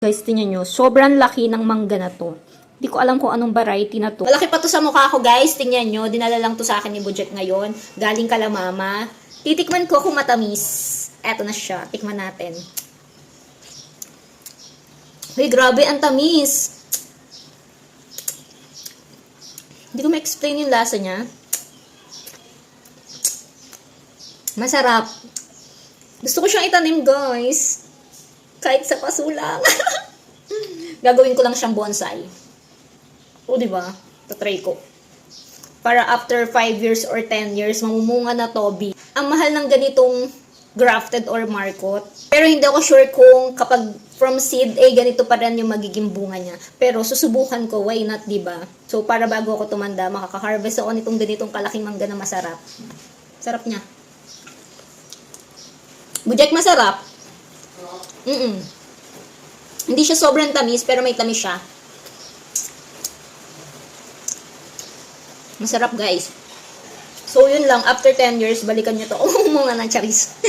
Guys, tingnan nyo. Sobrang laki ng mangga na to. Hindi ko alam kung anong variety na to. Malaki pa to sa mukha ko, guys. Tingnan nyo. Dinala lang to sa akin ni Budget ngayon. Galing kala mama. Titikman ko kung matamis. Eto na siya. Tikman natin. Uy, grabe. Ang tamis. Hindi ko ma-explain yung lasa niya. Masarap. Gusto ko siyang itanim, guys. Kahit sa paso lang. Gagawin ko lang siyang bonsai. O, diba? Tatry ko. Para after 5 years or 10 years, mamumunga na to. Ang mahal ng ganitong grafted or marcot. Pero hindi ako sure kung kapag from seed, ganito pa rin yung magiging bunga niya. Pero susubukan ko, why not, diba? So, para bago ako tumanda, makaka-harvest ako nitong ganitong kalaking mangga na masarap. Sarap niya. Budget masarap. Hindi siya sobrang tamis, pero may tamis siya. Masarap, guys. So, yun lang. After 10 years, balikan nyo to. Mga na charis.